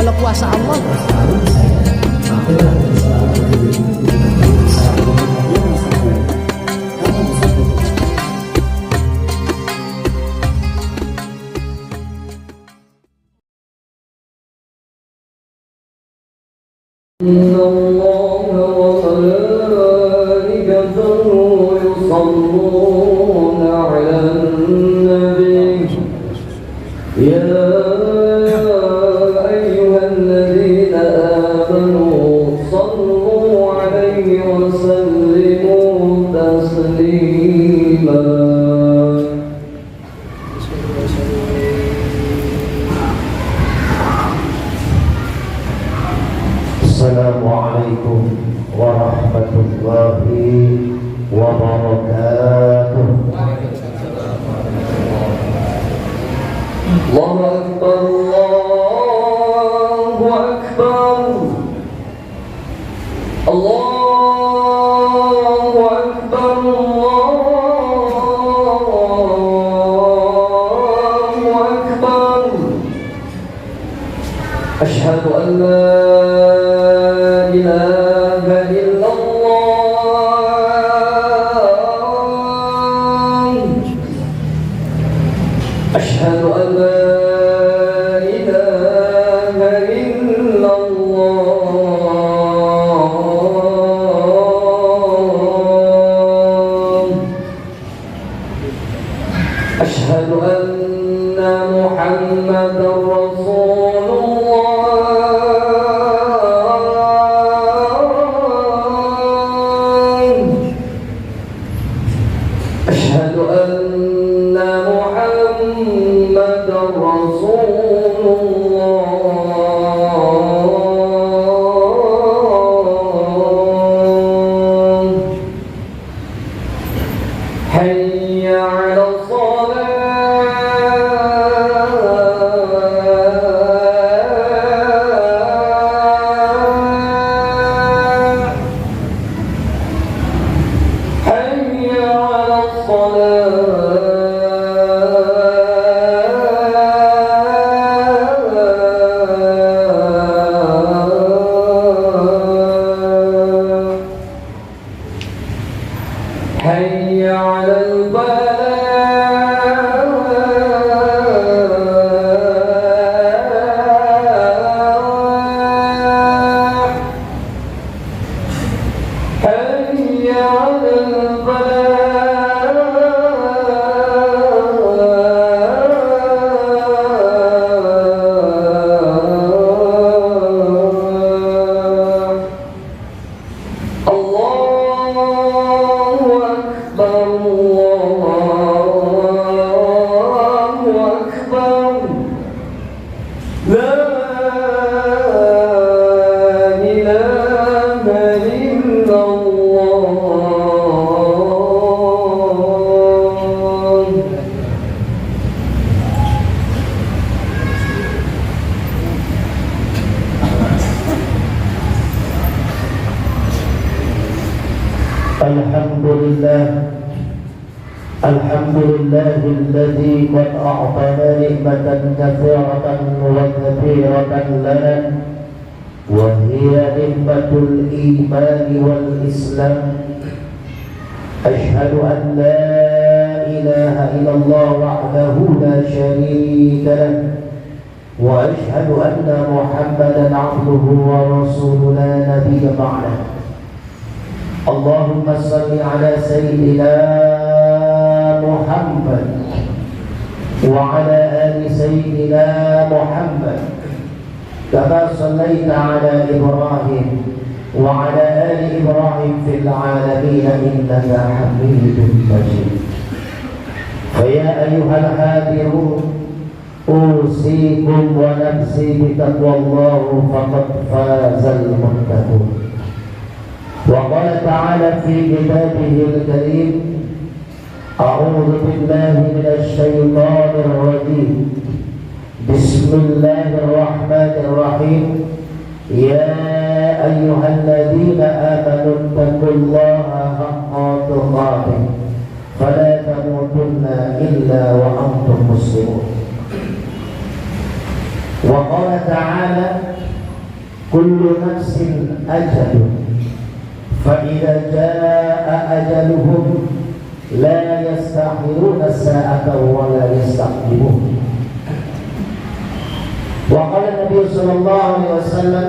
kalau kuasa Allah. Assalamualaikum warahmatullahi wabarakatuh. Allahu Akbar, Allahu Akbar, Allahu Akbar, Allahu Akbar. Asyhadu an la Alhamdulillah alladzi qad a'tana ni'matan katsiratan wa katsiratan lana wa hiya ni'matul iman wal islam. Ashhadu an la ilaha illallah wahdahu la syarika lah wa ashhadu anna Muhammadan 'abduhu wa rasuluhu la nabiyya ba'dah. Allahumma salli ala sayyidina Muhammad wa ala ali sayyidina Muhammad kama sallaita ala Ibrahim wa ala ali Ibrahim fil alamin innaka Hamidum Majid. Faya ayyuhal hadirun usikum wa nafsi bitaqwallahi faqad fazal muttaqun. Wa qala ta'ala fi kitabihil karim أعوذ بالله من الشيطان الرجيم بسم الله الرحمن الرحيم يا أيها الذين آمنوا اتقوا الله حق تقاته فلا تموتن إلا وأنتم مسلمون. وقال تعالى kullu nafsin ajalun fa idza jaa ajaluhum la yastakhiruna sa'atan wa la yastaqdimun. Wa qala Nabi sallallahu alaihi wasallam,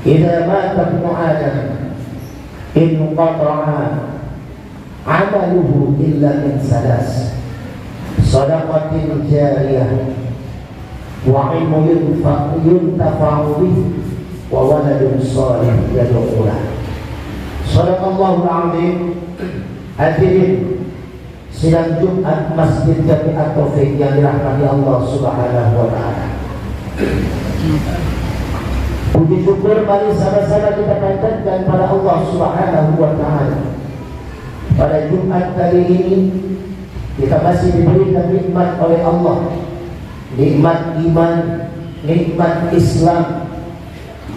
idza mata ibnu adam inqata'a amaluhu illa min salas, sadaqatin jariyah wa ilmun yuntafa'u bihi wa waladun salih yad'u lahu. Shadaqallahul azim. Hadirin sidang Jumat Masjid Jami At-Taufik yang dirahmati Allah Subhanahu wa taala. Puji syukur mari sama-sama kita panjatkan pada Allah Subhanahu wa taala. Pada Jumat kali ini kita masih diberikan nikmat oleh Allah, nikmat iman, nikmat Islam,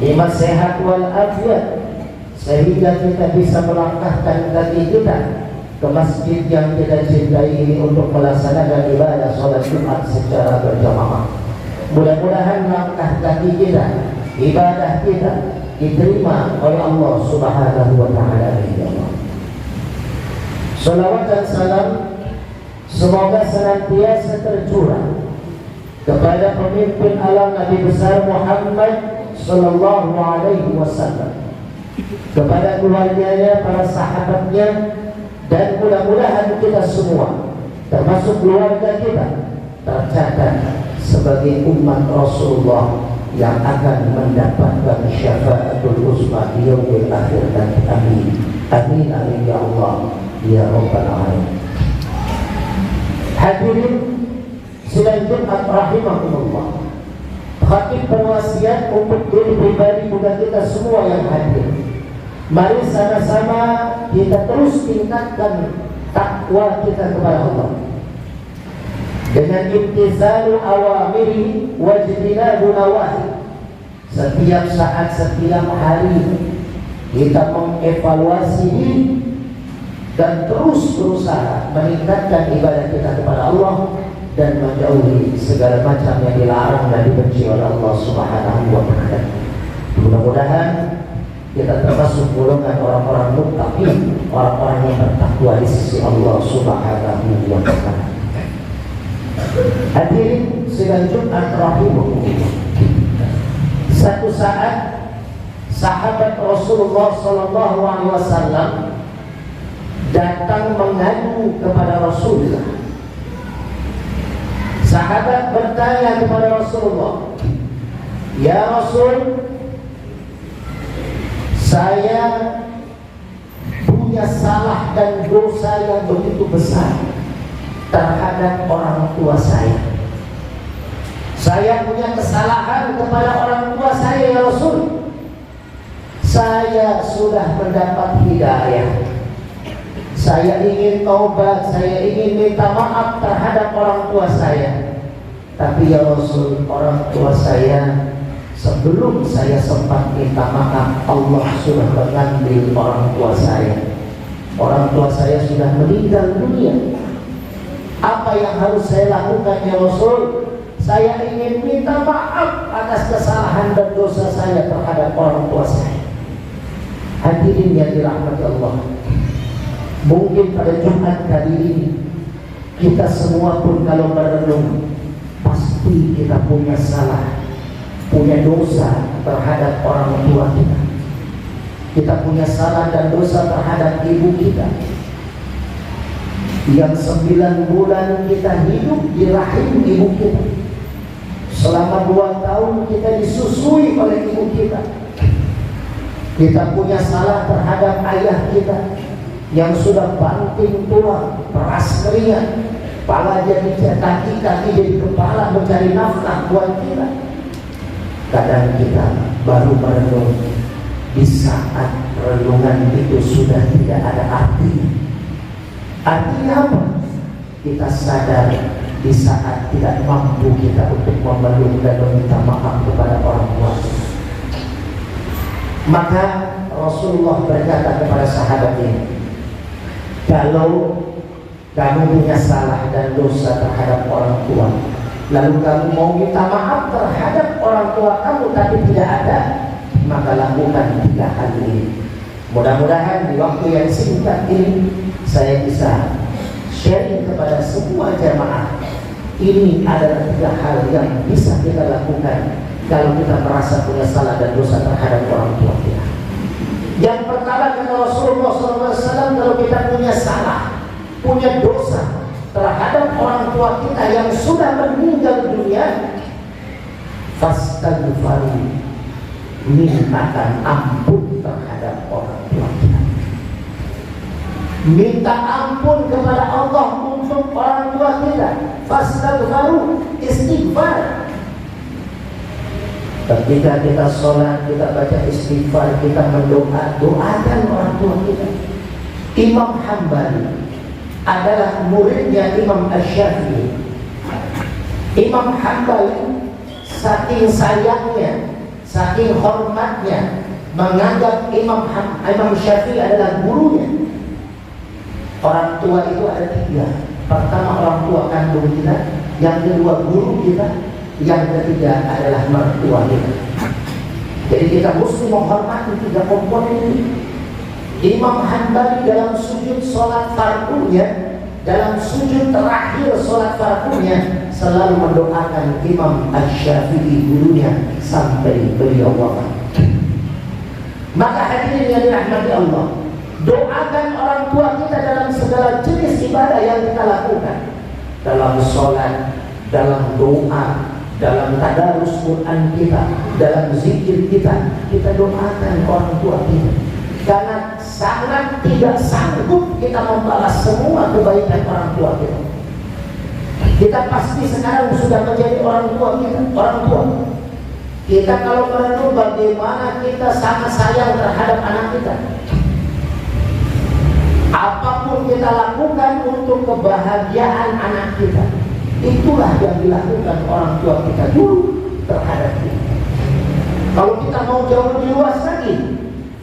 nikmat sehat wal afiat, sehingga kita bisa melangkahkan kaki kita ke masjid yang kita cintai ini untuk melaksanakan ibadah sholat Jumat secara berjamaah. Mudah-mudahan langkah kaki kita, ibadah kita diterima oleh Allah Subhanahu wa taala. Salawat dan salam semoga senantiasa tercurah kepada pemimpin alam Nabi besar Muhammad sallallahu alaihi wasallam, kepada keluarganya, para sahabatnya, dan mudah-mudahan kita semua termasuk keluarga kita tercatat sebagai umat Rasulullah yang akan mendapatkan syafaatul uzma di yaumil akhir. Dan amin amin amin ya Allah ya rabbal alamin. Hadirin sidang Jumat rahimakumullah, khatib berwasiat untuk diri pribadi juga kita semua yang hadir. Mari sama-sama kita terus tingkatkan takwa kita kepada Allah dengan imtisalu awamiri wajtinabu nawahi. Setiap saat, setiap hari kita mengevaluasi diri dan terus berusaha meningkatkan ibadah kita kepada Allah dan menjauhi segala macam yang dilarang dan dibenci oleh Allah Subhanahu wa taala. Mudah-mudahan kita termasuk golongan orang-orang muttaqin, orang-orang yang bertakwa di sisi Allah Subhanahu wa taala. Hadirin sidang Jumat rahimakumullah. Satu saat sahabat Rasulullah sallallahu alaihi wasallam datang mengadu kepada Rasulullah. Sahabat bertanya kepada Rasulullah, "Ya Rasul, saya punya salah dan dosa yang begitu besar terhadap orang tua saya. Saya punya kesalahan kepada orang tua saya, ya Rasul. Saya sudah mendapat hidayah. Saya ingin taubat, saya ingin minta maaf terhadap orang tua saya. Tapi ya Rasul, orang tua saya, sebelum saya sempat minta maaf, Allah sudah mengambil orang tua saya. Orang tua saya sudah meninggal dunia. Apa yang harus saya lakukan ya Rasul? Saya ingin minta maaf atas kesalahan dan dosa saya terhadap orang tua saya." Hadirin yang dirahmati Allah, mungkin pada Jumat kali ini kita semua pun kalau merenung pasti kita punya salah, punya dosa terhadap orang tua kita. Kita punya salah dan dosa terhadap ibu kita yang 9 bulan kita hidup di rahim ibu kita. Selama 2 tahun kita disusui oleh ibu kita. Kita punya salah terhadap ayah kita yang sudah banting tulang, peras keringat, kepala jadi kaki, kaki jadi kepala mencari nafkah buat kita. Kadang kita baru merenung, di saat renungan itu sudah tidak ada artinya. Artinya apa? Kita sadar di saat tidak mampu kita untuk memeluk dan meminta maaf kepada orang tua. Maka Rasulullah berkata kepada sahabatnya, kalau kamu punya salah dan dosa terhadap orang tua, lalu kamu mau minta maaf terhadap orang tua kamu tapi tidak ada, maka lakukan 3 hal ini. Mudah-mudahan di waktu yang singkat ini saya bisa sharing kepada semua jamaah. Ini adalah 3 hal yang bisa kita lakukan kalau kita merasa punya salah dan dosa terhadap orang tua kita. Yang pertama, kata Rasulullah SAW, kalau kita punya salah, punya dosa terhadap orang tua kita yang sudah meninggal dunia, fastaghfiru, mintakan ampun terhadap orang tua kita. Minta ampun kepada Allah untuk orang tua kita. Fastaghfiru, istighfar. Ketika kita sholat, kita baca istighfar, kita doakan orang tua kita. Imam Hambali adalah muridnya Imam Asy-Syafi'i. Imam Hambali saking sayangnya, saking hormatnya, menganggap Imam Syafi'i adalah gurunya. Orang tua itu ada 3. Pertama, orang tua kandung kita. Yang kedua, guru kita. Yang ketiga adalah mertua kita. Jadi kita mesti menghormati 3 komponen ini. Imam Hambali dalam sujud sholat fardunya, dalam sujud terakhir sholat fardunya, selalu mendoakan Imam Asy-Syafi'i gurunya sampai beliau wafat. Maka hadirin yang dirahmati Allah, doakan orang tua kita dalam segala jenis ibadah yang kita lakukan, dalam sholat, dalam doa, dalam tadarus Quran kita, dalam zikir kita, kita doakan orang tua kita. Karena sangat tidak sanggup kita membalas semua kebaikan orang tua kita. Kita pasti sekarang sudah menjadi orang tua kita, orang tua. Kita kalau merenung bagaimana kita sangat sayang terhadap anak kita. Apapun kita lakukan untuk kebahagiaan anak kita, itulah yang dilakukan orang tua kita dulu terhadap kita. Kalau kita mau jauh lebih luas lagi,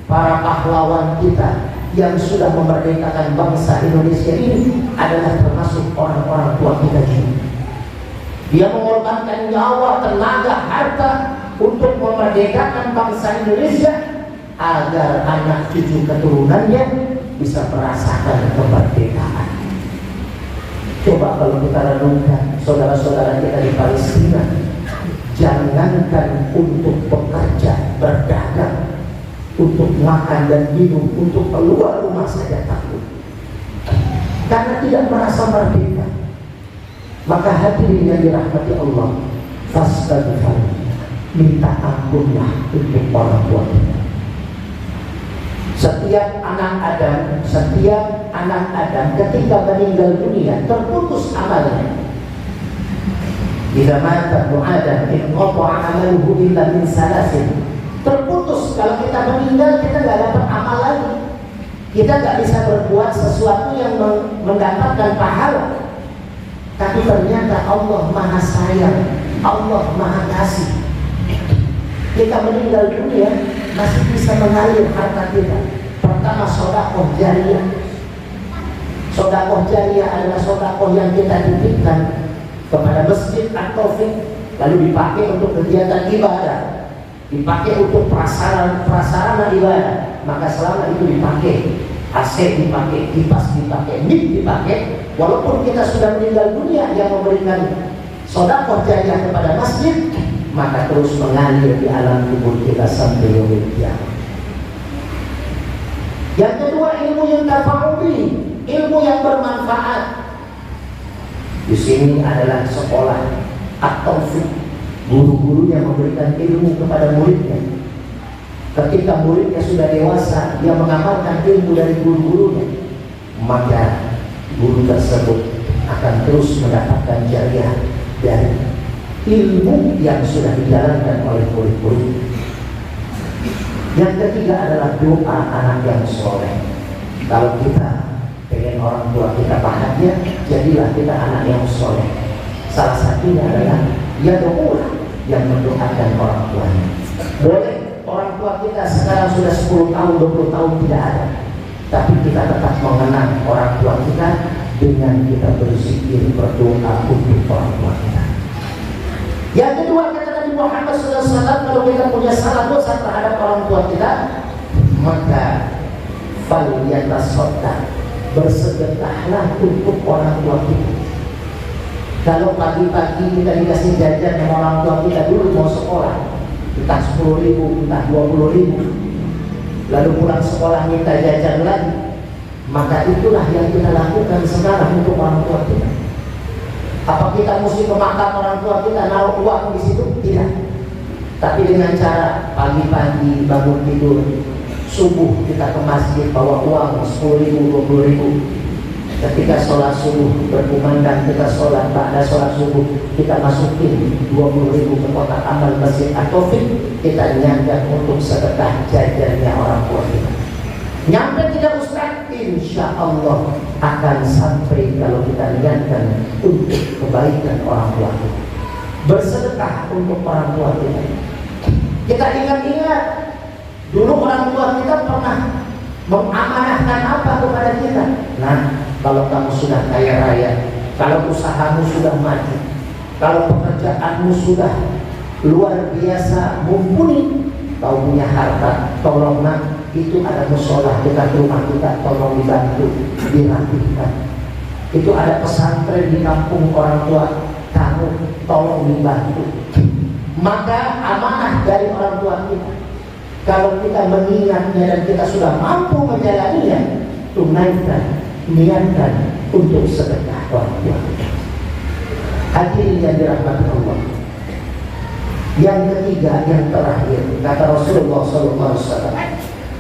para pahlawan kita yang sudah memerdekakan bangsa Indonesia ini adalah termasuk orang-orang tua kita juga. Dia mengorbankan nyawa, tenaga, harta untuk memerdekakan bangsa Indonesia agar anak cucu keturunannya bisa merasakan kemerdekaan. Coba kalau kita renungkan saudara-saudara kita di Palestina, jangankan untuk bekerja, berdagang, untuk makan dan minum, untuk keluar rumah saja takut karena tidak merasa merdeka. Maka hadirin yang dirahmati Allah, fastaghfir, minta ampunlah untuk orang tua kita. Setiap anak Adam ketika meninggal dunia terputus amalnya. Bila mata Ibnu Adam inqata'a amaluhu illa min salasin. Terputus. Kalau kita meninggal, kita nggak dapat amal lagi. Kita nggak bisa berbuat sesuatu yang mendapatkan pahala. Tapi ternyata Allah Maha Sayang, Allah Maha Kasih. Kita meninggal dunia masih bisa mengalir harta kita. Pertama, sedekah jariyah. Sedekah jariyah adalah sedekah yang kita titipkan kepada masjid atau lalu dipakai untuk kegiatan ibadah, dipakai untuk prasarana ibadah. Maka selama itu dipakai, AC dipakai, kipas dipakai, mic dipakai, walaupun kita sudah meninggal dunia, yang memberikan sedekah jariyah kepada masjid maka terus mengalir di alam kubur kita sampai yaumil qiyamah. Yang kedua, ilmu yang tafa'uli, ilmu yang bermanfaat. Di sini adalah sekolah atau guru-gurunya memberikan ilmu kepada muridnya. Ketika muridnya sudah dewasa, dia mengamalkan ilmu dari guru-gurunya, maka guru tersebut akan terus mendapatkan jariyah dari ilmu yang sudah dijalankan oleh murid-murid. Yang ketiga adalah doa anak yang soleh. Kalau kita pengen orang tua kita bahagia, jadilah kita anak yang soleh. Salah satunya adalah ya doa yang mendoakan orang tuanya. Boleh orang tua kita sekarang sudah 10 tahun, 20 tahun tidak ada, tapi kita tetap mengenang orang tua kita dengan kita berzikir, berdoa untuk orang tua kita. Yang kedua, kata Nabi Muhammad SAW, kalau kita punya salah dosa terhadap orang tua kita, maka falyatashaddaq, bersedekahlah untuk orang tua kita. Kalau pagi-pagi kita dikasih jajan sama orang tua kita, dulu mau sekolah entah 10.000, entah 20.000, lalu pulang sekolah minta jajan lagi, maka itulah yang kita lakukan sekarang untuk orang tua kita. Apa kita mesti ke makam orang tua kita naruh uang di situ? Tidak. Tapi dengan cara pagi-pagi bangun tidur, subuh kita ke masjid bawa uang 10.000, 20.000. Ketika sholat subuh berkumandang, kita sholat, pada sholat subuh kita masukin 20.000 ke kotak amal masjid At-Taufik, kita niatkan untuk sedekah jajannya orang tua kita. Nyampe tidak Ustaz? Insya Allah akan sampai kalau kita niatkan untuk kebaikan orang tua kita. Bersedekah untuk orang tua kita. Kita ingat-ingat dulu orang tua kita pernah mengamanahkan apa kepada kita. Nah, kalau kamu sudah kaya raya, kalau usahamu sudah maju, kalau pekerjaanmu sudah luar biasa mumpuni, kau punya harta, tolonglah, itu ada musola dekat rumah kita, tolong dibantu, dirapikan. Itu ada pesantren di kampung orang tua kamu, tolong dibantu. Maka amanah dari orang tua kita, kalau kita mengingatnya dan kita sudah mampu menjalaninya, tunaikan, niatkan untuk sedekah orang tua kita. Hadirin yang dirahmati Allah. Yang ketiga, yang terakhir, kata Rasulullah SAW,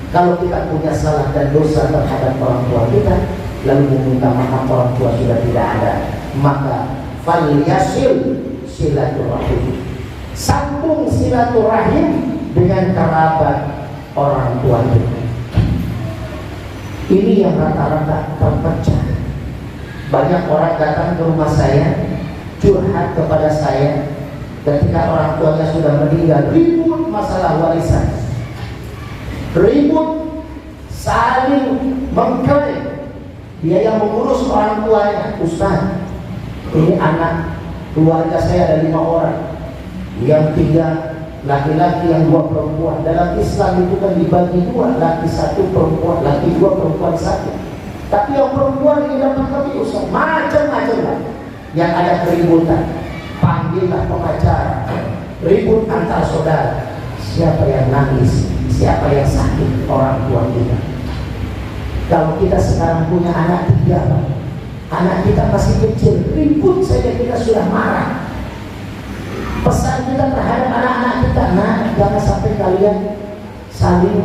kalau kita punya salah dan dosa terhadap orang tua kita, lalu meminta maaf orang tua sudah tidak ada, maka falyasil silaturahim, sambung silaturahim dengan kerabat orang tua kita. Ini yang rata-rata terpecah. Banyak orang datang ke rumah saya, curhat kepada saya ketika orang tuanya sudah meninggal, ribut masalah warisan, ribut saling mengklaim dia yang mengurus orang tuanya. Ustaz, ini anak keluarga saya ada 5 orang, yang 3 laki-laki, yang 2 perempuan. Dalam Islam itu kan dibagi 2, laki 1, perempuan, laki 2, perempuan 1. Tapi yang perempuan ini dapat lebih, Ustaz, macam-macam lah. Yang ada keributan, panggillah pengacara, ribut antar saudara. Siapa yang nangis, siapa yang sakit? Orang tua kita. Kalau kita sekarang punya anak 3, anak kita masih kecil, ribut saja kita sudah marah. Pesan kita terhadap anak-anak kita, nah, jangan sampai kalian saling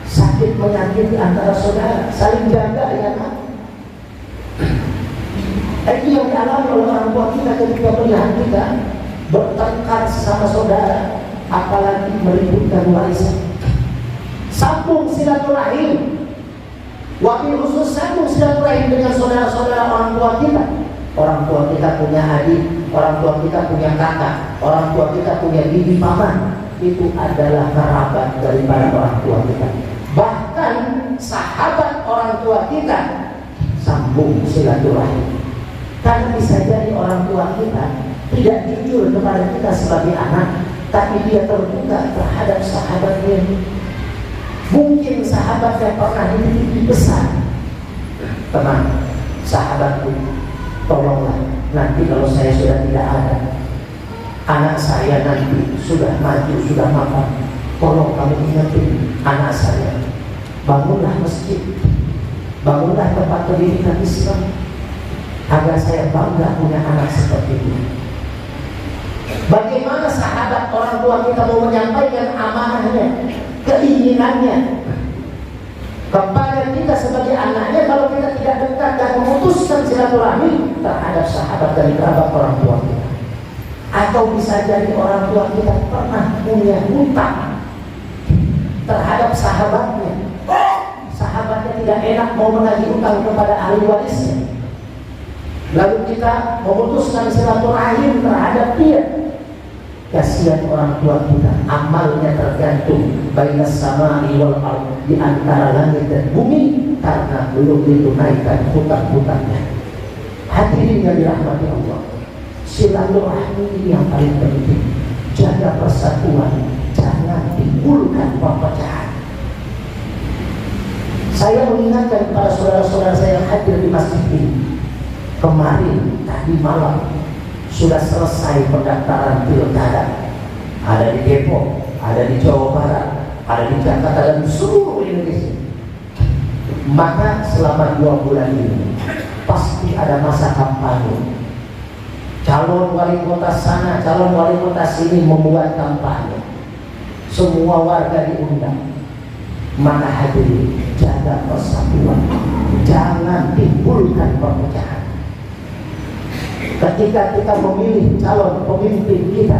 sakit menyakiti antara saudara, saling jaga ya nak. Itu yang dialami oleh orang tua kita ketika melihat kita bertengkar sesama saudara, apalagi meributkan warisan. Sambung silaturahim, wabil khusus sambung silaturahim dengan saudara-saudara orang tua kita. Orang tua kita punya adik, orang tua kita punya kakak, orang tua kita punya bibi paman. Itu adalah kerabat daripada orang tua kita. Bahkan sahabat orang tua kita, sambung silaturahim. Karena bisa jadi orang tua kita tidak jujur kepada kita sebagai anak, tapi dia terbuka terhadap sahabatnya. Mungkin sahabatnya pernah dititip pesan, tenang sahabatku, tolonglah nanti kalau saya sudah tidak ada, anak saya nanti sudah maju, sudah mapan, tolong kamu ingatin anak saya, bangunlah masjid, bangunlah tempat pendidikan Islam, agar saya bangga punya anak seperti ini. Bagaimana sahabat orang tua kita mau menyampaikan amanahnya, keinginannya kepada kita sebagai anaknya, kalau kita tidak dekat dan memutuskan silaturahmi terhadap sahabat dan kerabat orang tua kita? Atau bisa jadi orang tua kita pernah punya hutang terhadap sahabatnya, sahabatnya tidak enak mau menagih hutang kepada ahli warisnya, lalu kita memutuskan silaturahim terhadap dia. Kasihan orang tua kita, amalnya tergantung bainas samai wal ardh, di antara langit dan bumi, karena belum ditunaikan hutang-hutangnya. Hadirin yang dirahmati Allah, Silaturahmi ini yang paling penting. Jaga persatuan, jangan timbulkan perpecahan. Saya mengingatkan kepada saudara-saudara saya yang hadir di masjid ini. Kemarin, tadi malam, sudah selesai pendaftaran pilkada. Ada di Depok, ada di Jawa Barat, ada di Jakarta, dan di seluruh Indonesia. Maka selama 2 bulan ini pasti ada masa kampanye. Calon wali kota sana, calon wali kota sini membuat kampanye. Semua warga diundang. Maka hadirin, jaga persatuan, jangan timbulkan perpecahan. Ketika kita memilih calon pemimpin kita,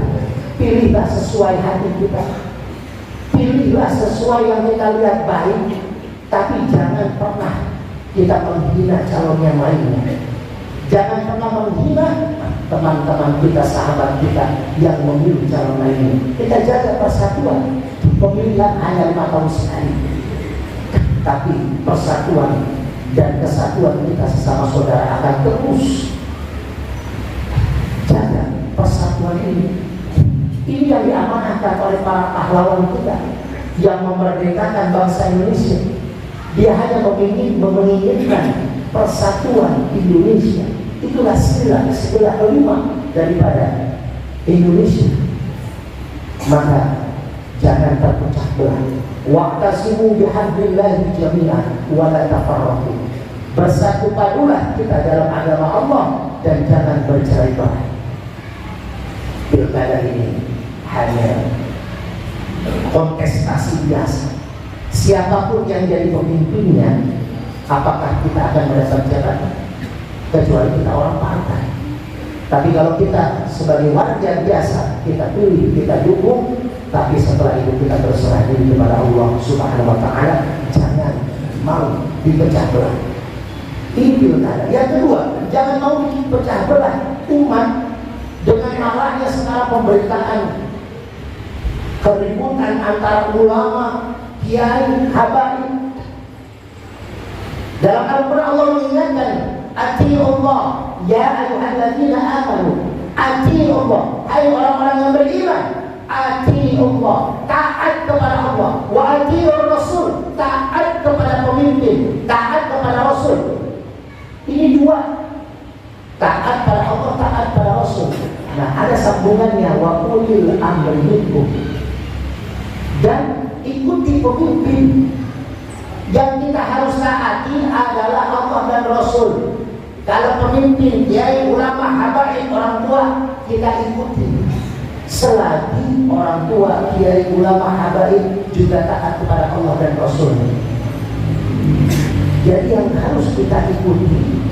pilihlah sesuai hati kita, pilihlah sesuai yang kita lihat baik, tapi jangan pernah kita menghina calon yang lainnya. Jangan pernah menghina teman-teman kita, sahabat kita yang memilih calon lainnya. Kita jaga persatuan. Pemilihan hanya 5 tahun sekali, tapi persatuan dan kesatuan kita sesama saudara akan terus. Jaga persatuan ini. Ini yang diamanahkan oleh para pahlawan kita yang memerdekakan bangsa Indonesia. Dia hanya menginginkan persatuan Indonesia. Itulah sebelah kelima daripada Indonesia. Maka jangan terpecah belah. Wa'tasimu bihablillahi jami'an wa la tafarraqu. Bersatu padulah kita dalam agama Allah dan jangan bercerai-berai. Pilkada ini hanya kontestasi biasa. Siapapun yang jadi pemimpinnya, apakah kita akan mendapat jabatan? Kecuali kita orang partai. Tapi kalau kita sebagai warga biasa, kita pilih, kita dukung, tapi setelah itu kita berserah diri kepada Allah Subhanahu wa Ta'ala. Jangan mau dipecah belah. Ini pilkada. Yang kedua, jangan mau dipecah belah umat dengan maraknya sekarang pemberitaan keributan antara ulama, kiai, habaib. Dalam Al-Quran Allah mengingatkan, Ati'ullah ya ayyuhalladzina amanu. Ati'ullah, hai orang-orang yang beriman. Ati'ullah, taat kepada Allah. Wa ati'ur rasul, taat kepada pemimpin, taat kepada rasul. Ini 2. Taat pada Allah, taat pada rasul. Nah, ada sambungannya, wa ulil amri minkum. Dan ikuti pemimpin. Yang kita harus taati adalah Allah dan Rasul. Kalau pemimpin, kiai, ulama, habaib, orang tua, kita ikuti. Selagi orang tua, kiai, ulama, habaib juga taat kepada Allah dan Rasul. Jadi yang harus kita ikuti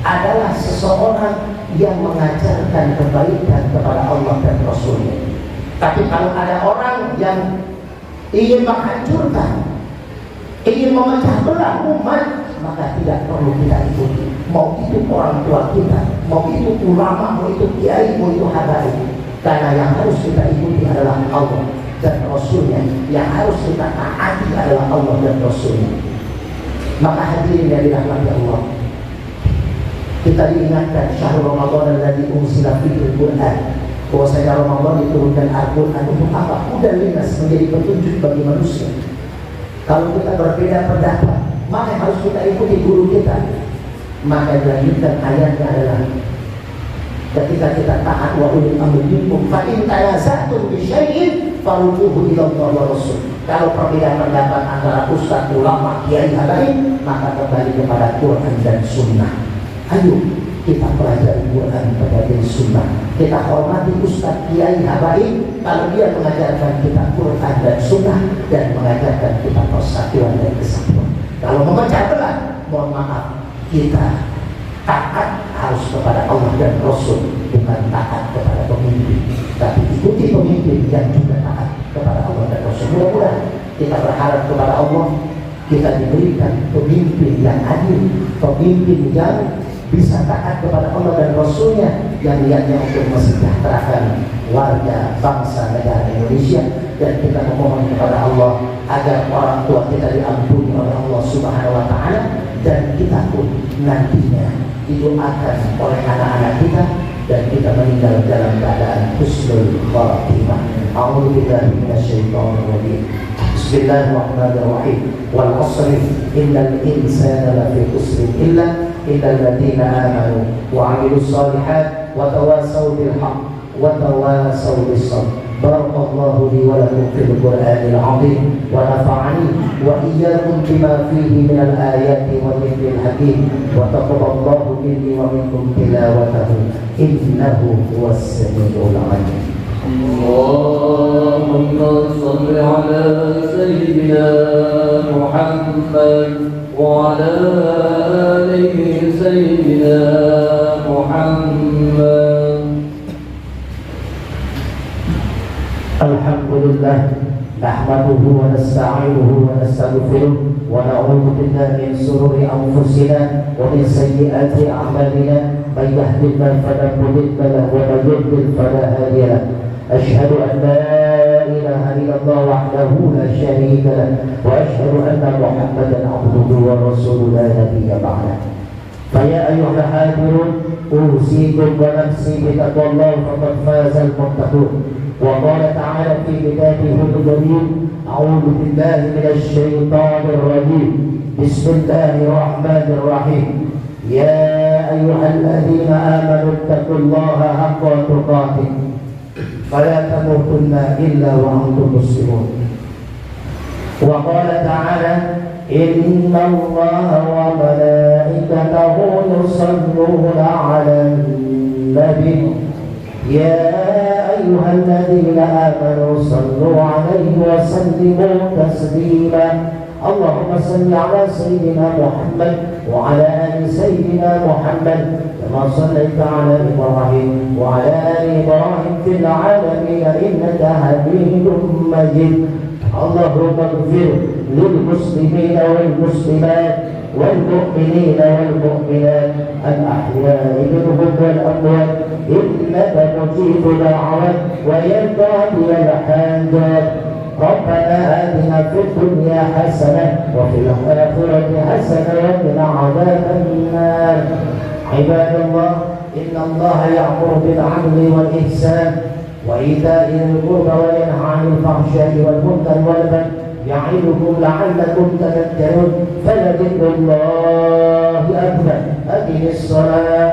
adalah seseorang yang mengajarkan kebaikan kepada Allah dan Rasulnya. Tapi kalau ada orang yang ingin menghancurkan, ingin memecah belah umat, maka tidak perlu kita ikuti. Mau itu orang tua kita, mau itu ulama, mau itu kiai, mau itu habaib. Karena yang harus kita ikuti adalah Allah dan Rasulnya. Yang harus kita taati adalah Allah dan Rasulnya. Maka hadirin yang dirahmati Allah, kita diingatkan syahrul Ramadan alladzi unzila fihi al-Qur'an, bahwasanya Ramadan diturunkan Al-Quran untuk apa? Hudan linnas, menjadi petunjuk bagi manusia. Kalau kita berbeda pendapat, maka harus kita ikuti guru kita. Maka dilanjutkan ayatnya adalah ketika kita taat wa ulil amri minkum fa in tanaza'tum bi syai'in farudduhu ila Allah wa Rasul. Kalau perbedaan pendapat antara ustaz, ulama, kiai, habaib, maka kembali kepada Quran dan Sunnah. Ayo kita pelajari Quran dan Sunnah. Kita hormati ustaz, kiai, habaib kalau dia mengajarkan kita Quran dan Sunnah dan mengajarkan kita persatuan dan kesatuan. Kalau memecah belah, mohon maaf, kita taat harus kepada Allah dan Rasul, bukan taat kepada pemimpin. Tapi ikuti pemimpin yang juga taat kepada Allah dan Rasul. Mudah-mudahan kita berharap kepada Allah, kita diberikan pemimpin yang adil, pemimpin yang bisa taat kepada Allah dan Rasulnya, yang niatnya untuk mesejahterakan warga bangsa negara Indonesia. Dan kita memohon kepada Allah agar orang tua kita diampuni oleh Allah Subhanahu wa Ta'ala, dan kita pun nantinya didoakan oleh anak-anak kita dan kita meninggal dalam keadaan husnul khatimah. A'udzubillahi minasyaitonir rajim. Bismillahirrahmanirrahim. Wal 'asri innal insana lafi khusr illa alladziina aamanu wa 'amilus shalihaati wa tawassaw bil haqq wa tawassaw bis sabr. Barakallahu li wa lakum fil Qur'anil 'azim wa nafa'ani wa iyyakum bima fihi minal ayati wa dhikril hakim wa taqabbalallahu minni wa minkum tilawatahu innahu huwas samiul 'alim. Allahumma shalli ala sayyidina Muhammad wa ala ali sayyidina Muhammad. Alhamdulillah nahmaduhu wa nasta'inuhu wa nastaghfiruh wa na'udzu billahi min shururi anfusina wa min sayyiati a'malina may yahdihillahu fala mudilla lahu wa may yudlil fala hadiya lahu. Asyhadu an la ilaha illallah wahdahu la syarika lahu wa asyhadu anna Muhammadan 'abduhu wa rasuluhu la nabiyya ba'dahu. Faya ayyuhal hadirun usikum wa nafsi bi taqwallahi faqad fazal muttaqun. وقال تعالى في كتابه الكريم أعوذ بالله من الشيطان الرجيم بسم الله الرحمن الرحيم يا أيها الذين آمنوا اتقوا الله حق تقاته فلا تموتن إلا وأنتم مسلمون. وقال تعالى إن الله وملائكته يصلون على النبي يا أيها الذين آمنوا صلوا عليه وسلموا تسليما. اللهم صل على سيدنا محمد وعلى آل سيدنا محمد كما صليت على إبراهيم وعلى آل إبراهيم في العالمين إنك حميد مجيد. اللهم اغفر للمسلمين والمسلمات والمؤمنين والمؤمنات الأحياء منهم والأموات إنك مجيب دعوات وينتهي الحاجات. ربنا آتنا في الدنيا حسنة وفي الآخرة حسنة وقنا عذاب النار. عباد الله إن الله يأمر بالعدل والإحسان وإيتاء ذي القربى وينهى عن الفحشاء والمنكر والبغي يعظكم لعلكم تذكرون. فلذكر الله أكبر. أقم الصلاة.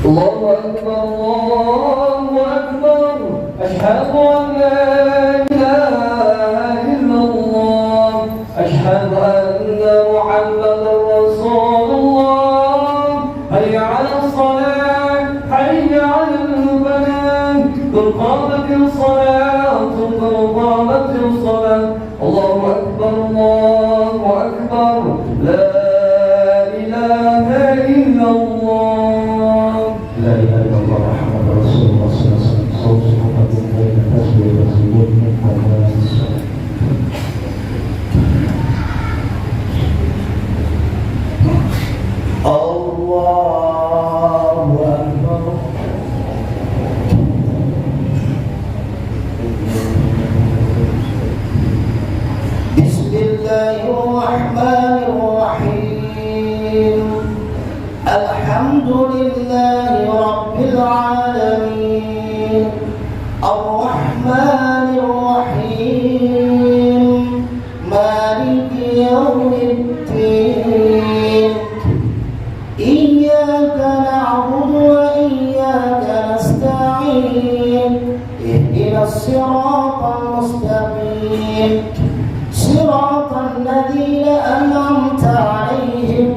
الله أكبر الله أكبر أشهد أن لا إله إلا الله أشهد أن محمدا رسول الله. حي على الصلاة حي على الفلاح قد قامت الصلاة قد قامت الصلاة. الله أكبر الله أكبر لا إله إلا الله. لا إله إلا الله محمد رسول الله صلى الله عليه وسلم. صوت محمد بين تسبيح وسجود من حمد الصلاة. الله أكبر. بسم الله الرحمن الرحيم. الحمد لله رب العالمين الرحمن الرحيم مالك يوم الدين إياك نعبد وإياك نستعين اهدنا الصراط المستقيم صراط الذين أنعمت عليهم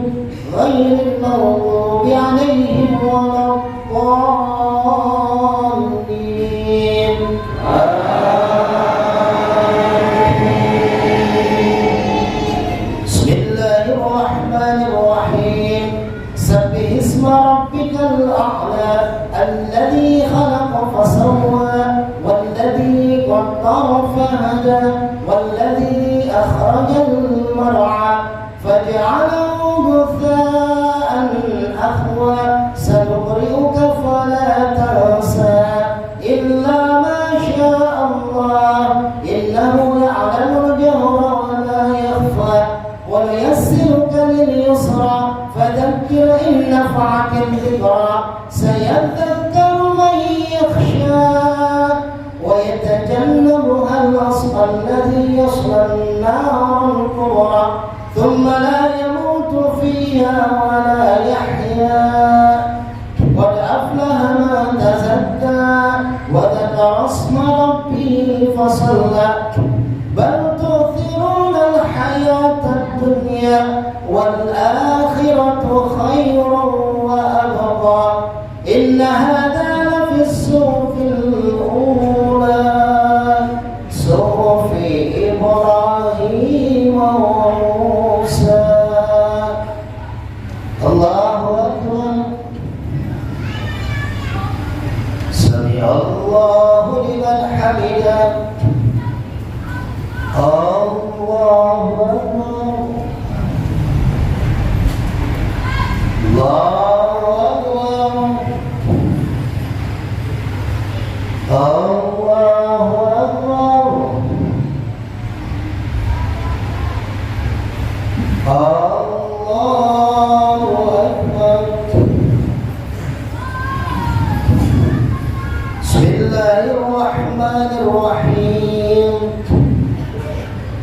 غير المغضوب عليهم ولا الضالين. بسم الله الرحمن الرحيم سبح اسم ربك الأعلى الذي خلق فسوى والذي قدر فهدى والذي أخرج المرعى فجعله غثاء أحوى سنقرئك فلا تنسى إلا ما شاء الله إنه يعلم الجهر وما يخفى ونيسرك لليسرى فذكر إن نفعت ثم لا يموت فيها ولا يحيا قد أفلح من تزكى وذكر اسم ربه فصلى بل تؤثرون الحياة الدنيا والآخرة خير وأبقى إن هذا لفي الصحف الأولى صحف إبراهيم وموسى. الله أكبر. سمع الله لمن حمده. الله أكبر. الله أكبر. الله أكبر. بسم الله الرحمن الرحيم.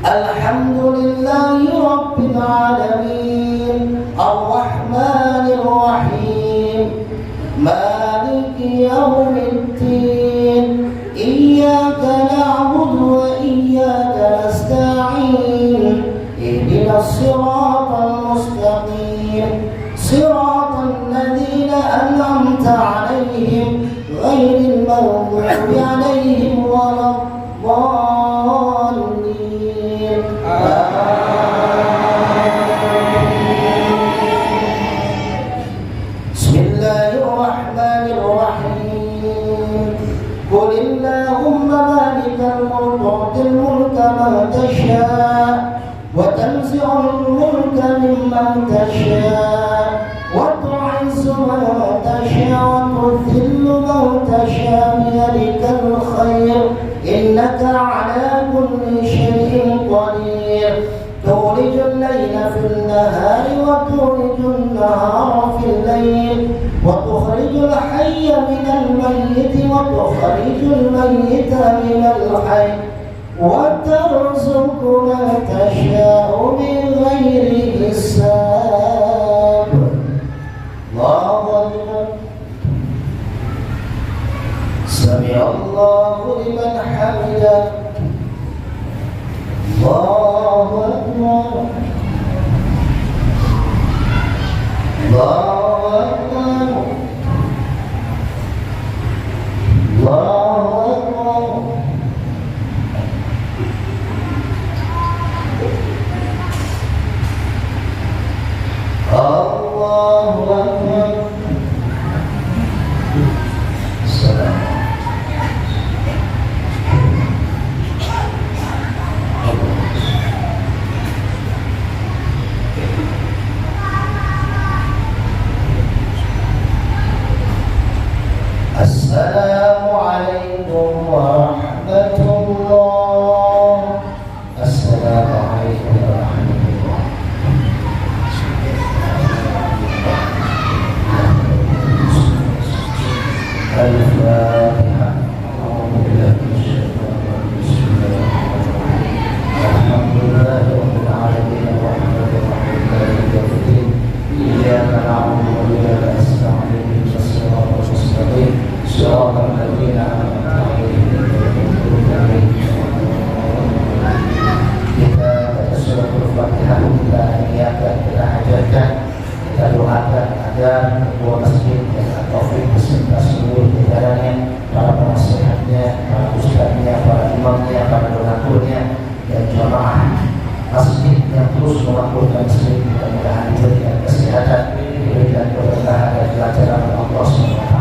الحمد لله رب العالمين الرحمن الرحيم مالك يوم الدين إياك نعبد وإياك نستعين اهدنا الصراط المستقيم صراط الذين أنعمت عليهم غير المغضوب عليهم ولا الضالين. بسم الله الرحمن الرحيم. قل اللهم مالك الملك تؤتي الملك من تشاء وتنزع الملك ممن تشاء وتعز من تشاء وتذل من تشاء بيدك الخير إنك على كل شيء قدير. تولج الليل في النهار وتولج النهار في الليل وتخرج الحي من الميت وتخرج الميت من الحي وترزق من تشاء بغير حساب. الله أكبر. سمع الله لمن حمده. الله أكبر. الله أكبر. الله أكبر. الله أكبر. السلام. السلام عليكم ورحمة الله. السلام عليكم ورحمة الله. الفاتحة. أعوذ بالله من الشيطان الرجيم. بسم الله الرحمن الرحيم. الحمد لله رب العالمين الرحمن الرحيم مالك يوم الدين إياك نعبد وإياك نستعين اهدنا الصراط المستقيم صراط الذين أنعمت عليهم غير المغضوب عليهم ولا الضالين. Kita baca surah Al-Fatihah, kita niatkan, kita hajatkan, kita doakan agar ketua masjid dan taufik beserta seluruh jajarannya, para penasihatnya, para ustadznya, para imamnya, para donaturnya, dan jamaah masjid yang terus memakmurkan masjid, mudah-mudahan diberikan kesehatan, diberikan keberkahan dan pelajaran Allah SWT.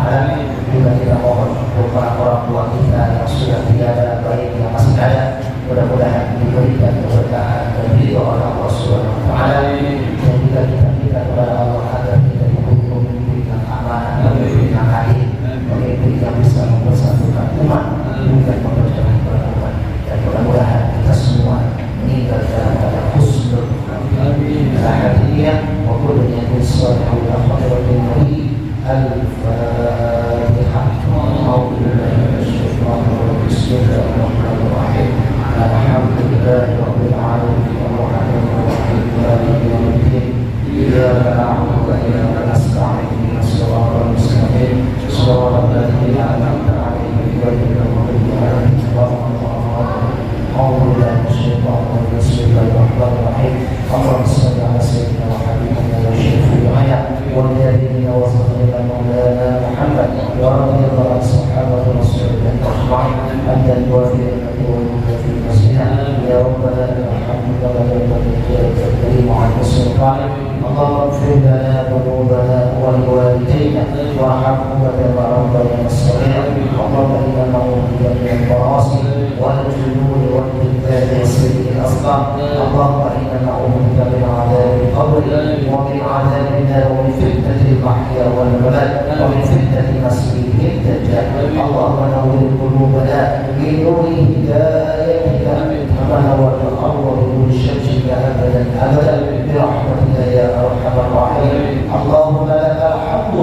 Juga kita mohon untuk para orang tua kita yang sudah tiada, baik yang masih ada, mudah-mudahan diberikan keberkahan dan ridho oleh Allah SWT. Dan juga kita minta kepada Allah agar kita dihukum pemimpin yang amanah, pemimpin yang adil, pemimpin yang bisa mempersatukan umat, bukan mempercerai umat. Dan mudah-mudahan kita semua meninggal dalam keadaan husnul khatimah wa kullu yadin salihun wa khairatun nabi. Al-Fatihah. A'udzu billahi minasyaitonir rajim. Bismillahirrahmanirrahim. Alhamdulillahirabbil alamin. Arrahmanirrahim. Maliki إياك نعبد وإياك نستعين اهدنا الصراط المستقيم صراط الذين أنعمت عليهم غير المغضوب عليهم ولا الضالين. أعوذ بالله من الشيطان الرجيم. بسم الله الرحمن الرحيم. اللهم صل على سيدنا وحبيبنا وشفيعنا والهادينا وصديقنا مولانا محمد ورضي الله عن صحابة رسول الله أجمعين أنت الوافي والمكافئ المسلمين يا ربنا الحمد لله الكريم وعن السلطان. اللهم اغفر لنا ذنوبنا ولوالدينا وارحمهما كما ربيانا صغيرا. اللهم إنا نعوذ بك من المعاصي والجنون والكذاب وسيء الأسقام. اللهم إنا نعوذ بك من عذاب القبر ومن عذاب النار ومن فتنة المحيا والممات ومن فتنة المسيح الدجال. اللهم نور قلوبنا بنور هدايتك كما نور الأرض بنور شمسك أبدا أبدا برحمتك يا أرحم الراحمين. اللهم لك الحمد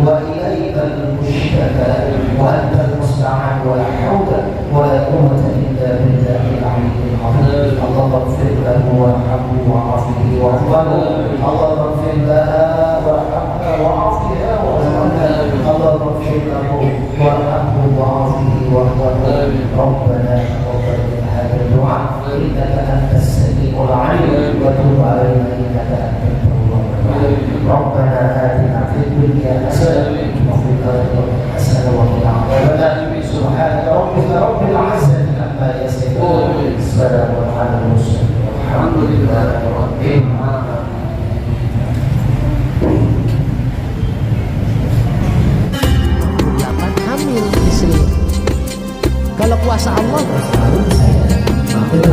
وإليك المشتكى وأنت المستعان ولا حول ولا قوة إلا بالله العلي العظيم. اللهم اغفر له وارحمه وعافه واغفره. اللهم اغفر لها وارحمها وعافها واغفرها. اللهم اغفر له وارحمه وعافه واغفره. ربنا تقبل هذا الدعاء إنك أنت السميع العليم وتب علينا إنك أنت التواب الرحيم. ربنا آتنا في الدنيا حسنة وفي الآخرة حسنة وقنا عذاب النار. سبحان ربك رب العزة عما يصفون السلام على المرسلين والحمد لله رب العالمين. Hamil istri. Kalau kuasa Allah Selalu saya mampir